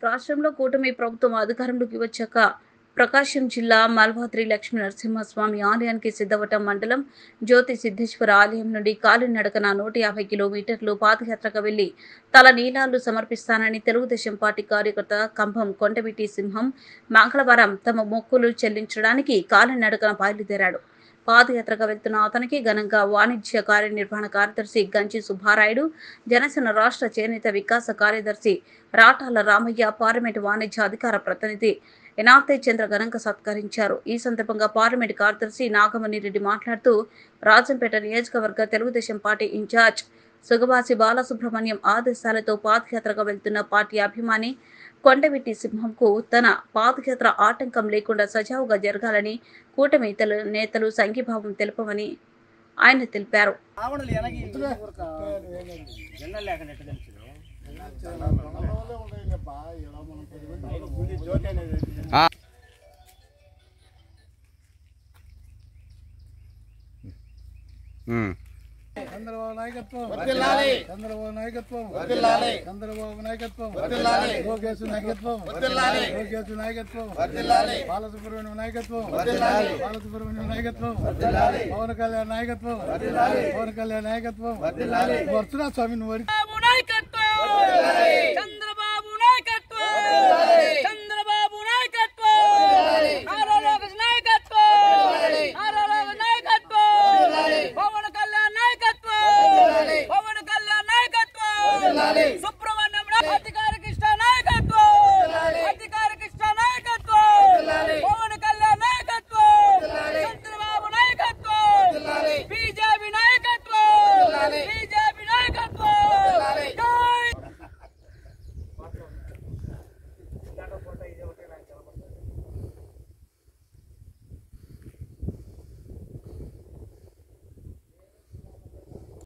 రాష్ట్రంలో కూటమి ప్రభుత్వం అధికారంలోకి వచ్చాక ప్రకాశం జిల్లా మల్వాద్రి లక్ష్మీ నరసింహస్వామి ఆలయానికి సిద్ధవటం మండలం జ్యోతి సిద్ధేశ్వర ఆలయం నుండి కాలినడకన 150 కిలోమీటర్లు పాదయాత్రగా వెళ్లి తల నీలాలు సమర్పిస్తానని తెలుగుదేశం పార్టీ కార్యకర్త కంభం కొండవీటి సింహం మంగళవారం తమ మొక్కులు చెల్లించడానికి కాలినడకన బయలుదేరాడు. పాదయాత్రగా వెళ్తున్న అతనికి ఘనంగా వాణిజ్య కార్యనిర్వహణ కార్యదర్శి గంజి సుబ్బారాయుడు, జనసేన రాష్ట్ర చేనేత వికాస కార్యదర్శి రాటాల రామయ్య, పార్లమెంటు వాణిజ్య అధికార ప్రతినిధి ఎనార్తే చంద్ర ఘనంగా సత్కరించారు. ఈ సందర్భంగా పార్లమెంటు కార్యదర్శి నాగమణి రెడ్డి మాట్లాడుతూ, రాజంపేట నియోజకవర్గ తెలుగుదేశం పార్టీ ఇన్ఛార్జ్ సుగవాసి బాలసుబ్రహ్మణ్యం ఆదేశాలతో పాదయాత్రగా వెళ్తున్న పార్టీ అభిమాని కొండవీటి సింహంకు తన పాదయాత్ర ఆటంకం లేకుండా సజావుగా జరగాలని కూటమి నేతలు సంఘీభావం తెలుపమని ఆయన తెలిపారు. చంద్రబాబు నాయకత్వం వర్ధిల్లాలి, చంద్రబాబు నాయకత్వం వర్ధిల్లాలి, చంద్రబాబు నాయకత్వం వర్ధిల్లాలి, లోకేష్ నాయకత్వం వర్ధిల్లాలి, లోకేష్ నాయకత్వం వర్ధిల్లాలి, బాలసుబ్రహ్మణ్యం నాయకత్వం వర్ధిల్లాలి, బాలసుబ్రహ్మణ్యం నాయకత్వం వర్ధిల్లాలి, పవన్ కళ్యాణ్ నాయకత్వం వర్ధిల్లాలి, పవన్ కళ్యాణ్ నాయకత్వం వర్ధిల్లాలి, వర్చునా స్వామి నువ్వు నాయకత్వం వర్ధిల్లాలి.